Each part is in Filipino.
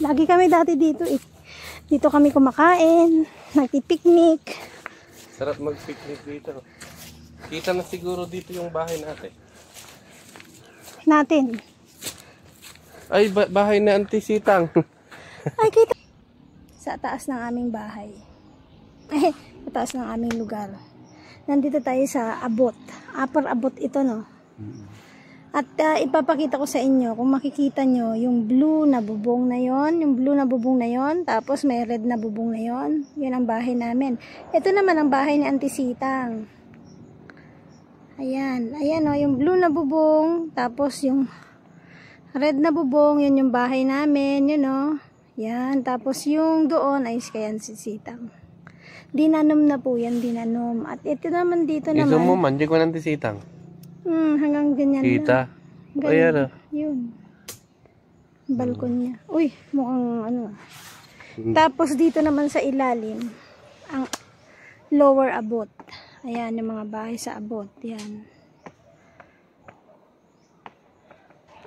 Lagi kami dati dito eh. Dito kami kumakain, nagpipiknik. Sarap mag-picnic dito. Kita na siguro dito yung bahay natin. Ay, bahay na Auntie Sitang. Ay, kita. Sa taas ng aming bahay. Sa taas ng aming lugar. Nandito tayo sa abot. Upper abot ito, no? At ipapakita ko sa inyo, kung makikita nyo, yung blue na bubong na yon, tapos may red na bubong na yon, yun ang bahay namin. Ito naman ang bahay ni Auntie Sitang. Ayan, ayan o, yung blue na bubong, tapos yung red na bubong, yun yung bahay namin, yun o. Yan, tapos yung doon ay kay Auntie Sitang. Dinanom na po yan, dinanom. At ito naman dito naman. Ito mo man, di ko ng Auntie Sitang. Hanggang ganyan kita. Lang. Ayan o. Yun. Balkon niya. Uy, mukhang ano. Tapos dito naman sa ilalim, ang lower abot. Ayan, yung mga bahay sa abot. Yan.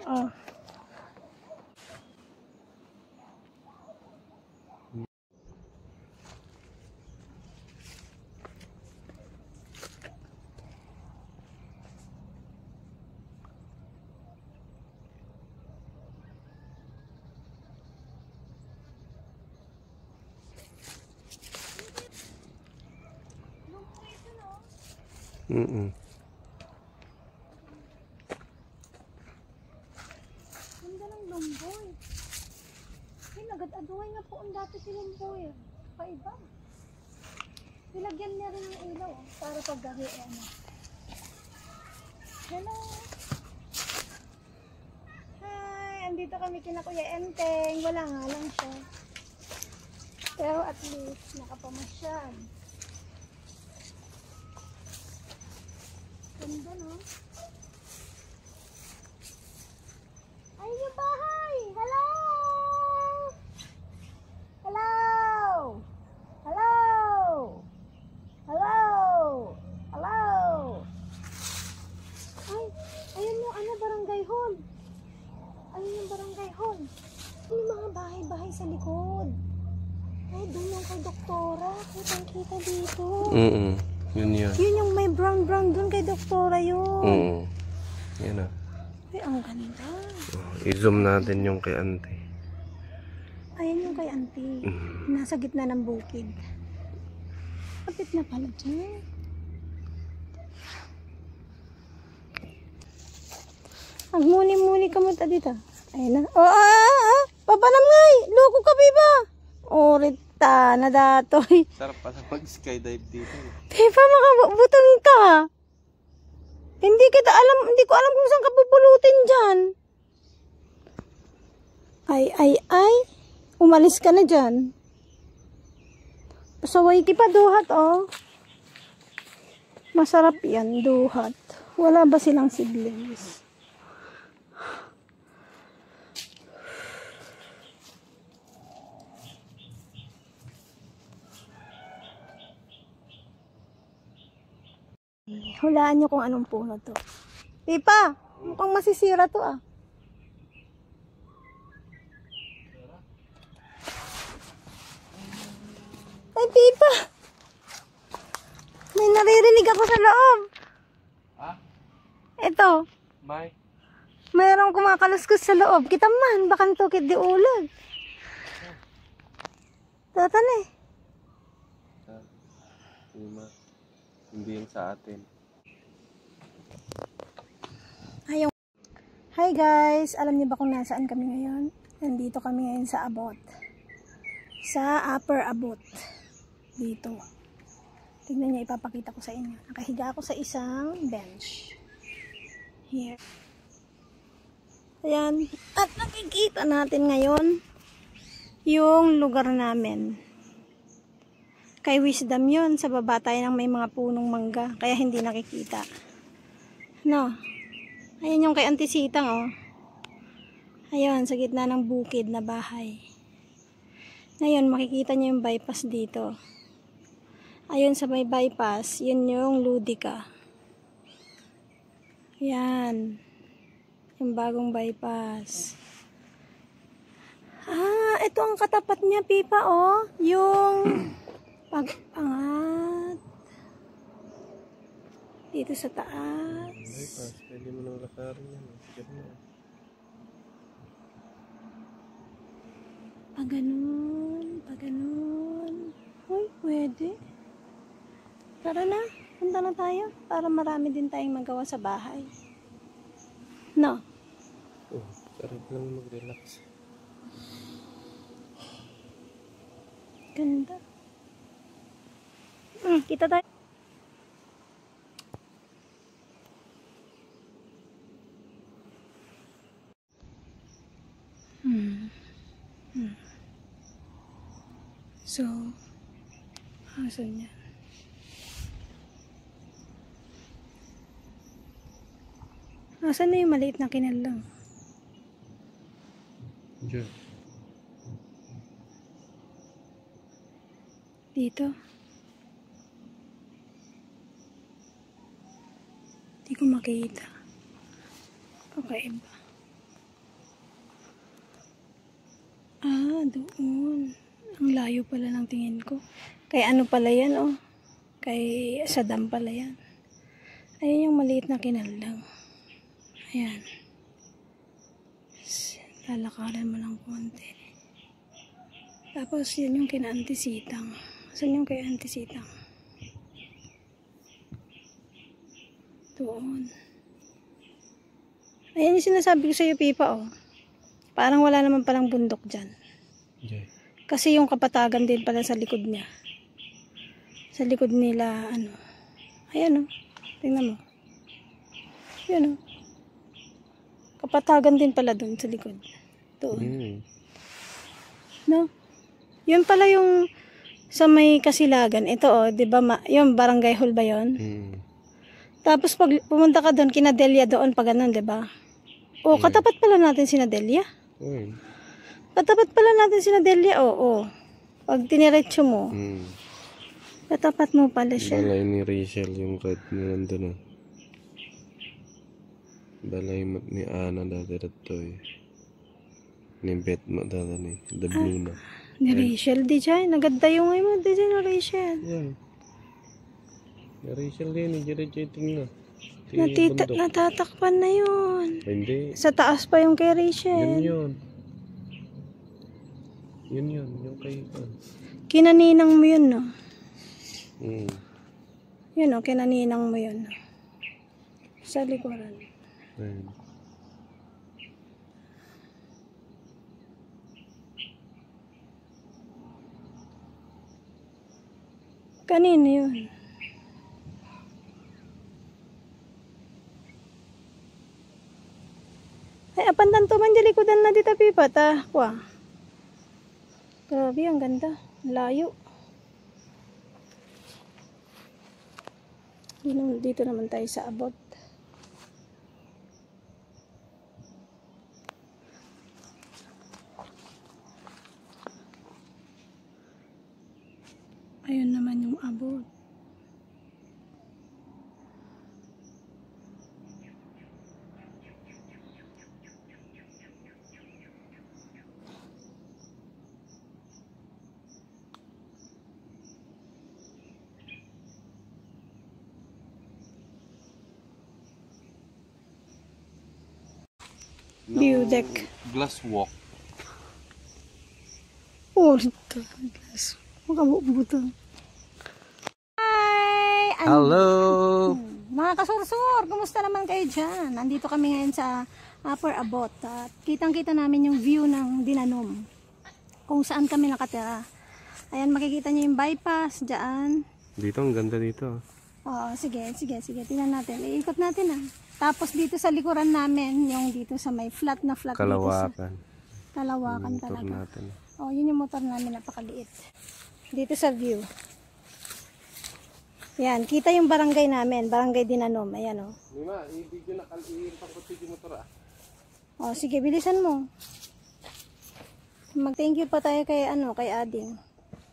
Oh. Mm-mm. Ganda ng lumboy. Ay, nagad-aduay nga po ang dati si lumboy. Paiba. Nilagyan niya rin ng ilaw para paggabi ano. Hello. Hi, andito kami kina Kuya Enteng. Wala nga lang siya. Pero at least nakapamasyal. Ganda, no? Ay, yung bahay! Hello! Hello! Hello! Hello! Hello! Ay, ayun yung ano, barangay hall. Ayun yung barangay hall. Yung mga bahay-bahay sa likod. Ay, doon yung kay doktora. Kitang-kita dito. Yun. Yun yung may brown dun kay doktora yun. Yan o. Ay, ang ganda. I-zoom natin yung kay Auntie. Ayan yung kay Auntie. Nasa gitna ng bukid. Kapit na pala dyan. Agmuni-muni ka mo ta dito. Ayun na. Papanam ngay! Loko ka, Pipa! Rita na datoy. Sarap pala mag-skydive dito. Pipa, makabutang ka. Hindi ko alam kung saan ka pupulutin dyan. Ay. Umalis ka na dyan. Pasaway ki pa, duhat, oh. Masarap yan, duhat. Wala ba silang siblings? Hulaan nyo kung anong puno to. Pipa, mukhang masisira to ah. Ay, Pipa! May naririnig ako sa loob. Ha? Ito. May? Mayroong kumakaluskos sa loob. Kita man, baka tukid di ulag. Tatan eh. Hindi yung sa atin. Ayaw. Hi guys! Alam niyo ba kung nasaan kami ngayon? Nandito kami ngayon sa abot. Sa upper abot. Dito. Tignan niyo, ipapakita ko sa inyo. Nakahiga ako sa isang bench. Here. Ayan. At nakikita natin ngayon yung lugar namin. Kay Wisdom yun. Sa baba tayo ng may mga punong mangga. Kaya hindi nakikita. No. Ayan yung kay Auntie Sitang, oh. Ayun, sa gitna ng bukid na bahay. Ngayon, makikita niyo yung bypass dito. Ayun sa may bypass, yun yung Ludica. Yan. Yung bagong bypass. Ah, ito ang katapat niya, Pipa, oh. Yung pag-angat. Dito sa taas. Bypass, pwede mo nang lakarin yan. Diyan na. Pag ganun, pag ganun. Uy, pwede. Tara na, punta na tayo. Para marami din tayong magawa sa bahay. No? Oh, sarap lang mag-relax. Ganda. Kita tayo. So, asan yan? Asan na yung maliit na kinalang? Diyan. Dito. Hindi ko makita. Kakaiba. Ah, doon. Ang layo pala ng tingin ko. Kay ano pala yan, oh. Kay sa dam pala yan. Ayan yung maliit na kinalang. Ayan. Lalakaran mo ng konti. Tapos yun yung kina Auntie Sitang. Saan yung kay Auntie Sitang? Doon. Ayan yung sinasabi ko sa'yo, Pipa, oh. Parang wala naman palang bundok dyan. Diyan. Kasi yung kapatagan din pala sa likod niya. Sa likod nila, ano. Ayan, oh. Tingnan mo. Ayan, oh. Kapatagan din pala doon sa likod. Doon. No? Yun pala yung sa may Kasilagan. Ito, oh. Diba, yung barangay hall ba yun? Tapos pag pumunta ka doon, kina Delia doon pa ganun, diba? O, katapat pala natin sina Delia. Katapat pala natin sina Delia, oo. Pag tiniretso mo, katapat mo pala siya. Balay ni Rachel yung kahit na nandun, oh. Balay ni Ana dati dito, eh. Ni Beth mo dati ni The Blue na. Ni Rachel, di dyan. Naganda yung ngayon mo, di dyan ni Rachel. Yeah. Ni Rachel din, i-jirating na. Natatakpan na yun. Hindi. Sa taas pa yung kay Rachel. Yun. Yung kay... Kinaninang mo yun, no? Yun, no? Kinaninang mo yun, no? Sa likuran. Ayun. Kanino yun? Ay, apandan to man dyan likodan na dito, Pipa, ta. Kwa. Grabe, ang ganda. Layo. Dito naman tayo sa abot. Ayun naman yung abot. View deck. Glass walk. Oh, ito. Glass. Makabubuto. Hi! Hello! Mga kasursur, kumusta naman kayo dyan? Nandito kami ngayon sa Upper Abot. At kitang-kita namin yung view ng Dinanom. Kung saan kami nakatira. Ayan, makikita nyo yung bypass dyan. Dito, ang ganda dito. Oo, sige. Tingnan natin. Iikot natin, ah. Tapos dito sa likuran namin, yung dito sa may flat na flat. Kalawakan. Kalawakan Motor talaga. natin. Oh, yun yung motor namin, napakaliit. Dito sa view. Yan, kita yung barangay namin, barangay Dinanom. Ayan, oh. Lima, i-video na i-pakot yung motor, ah. Oh, sige, bilisan mo. Mag-thank you pa tayo kay kay Ading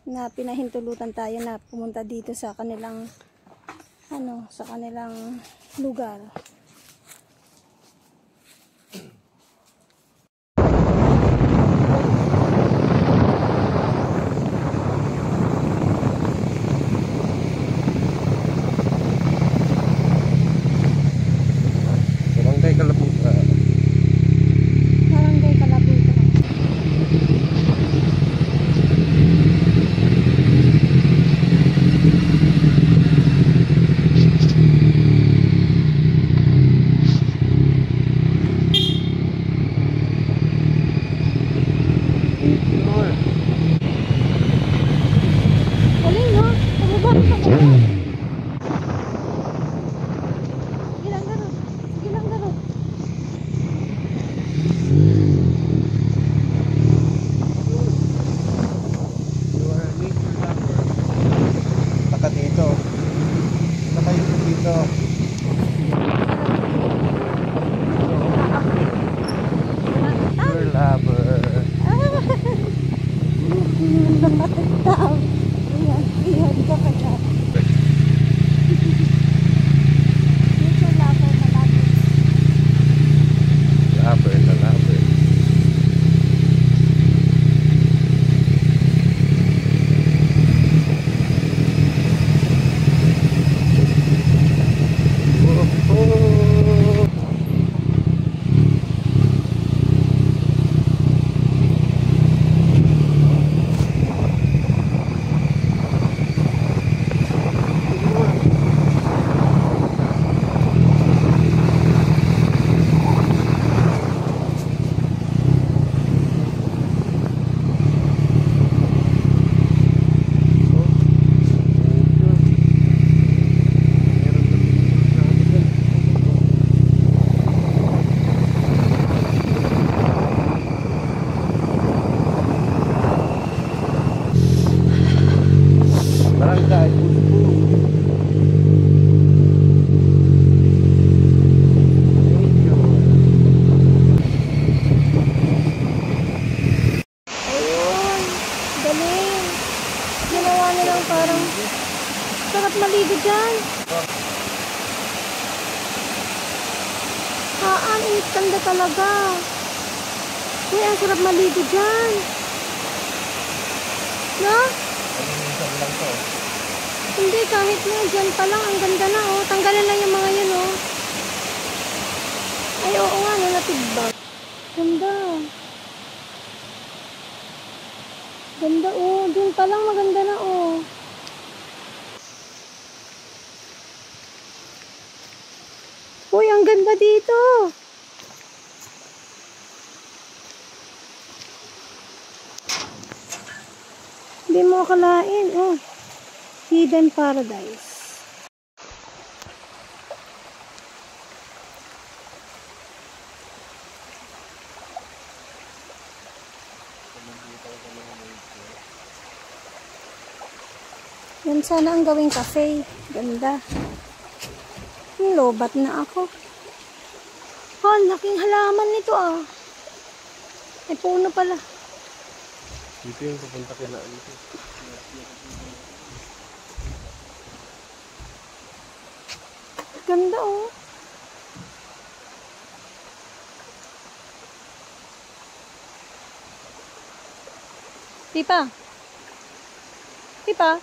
na pinahintulutan tayo na pumunta dito sa kanilang sa kanilang lugar. Sige lang ganun. Sige lang ganun. You are a nature lover. Saka dito. Saka yung dito. Nature lover. Tao. Iyan ka pa dyan. Dito laban na laban. Lover na lover. Oh. Barangay Puspo. Ayun. Galing. Ginawa nilang parang sarap maligo dyan. Haan, initanda talaga. Uy, ang sarap maligo dyan. No? Hindi, kahit na dyan pa lang, ang ganda na, oh. Tanggalan lang yung mga yun, oh. Ay, oo nga, no, natibag. Ganda. Ganda, oh. Dun pa lang, maganda na, oh. Uy, ang ganda dito. Hindi mo akalain, oh. Hidden Paradise. Yan sana ang gawing cafe. Ganda. Lobat na ako. Oh, laking halaman nito ah. Ay, puno pala. Dito yung pupunta kila dito. Ganda oh. Pipa. Pipa.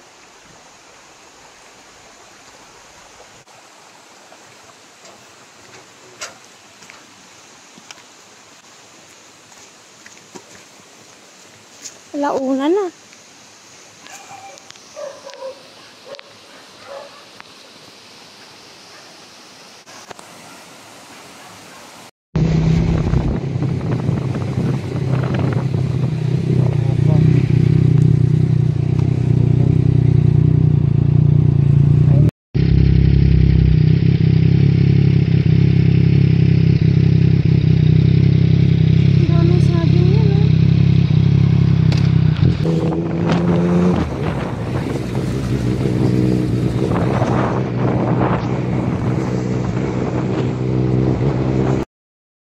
Alauna na.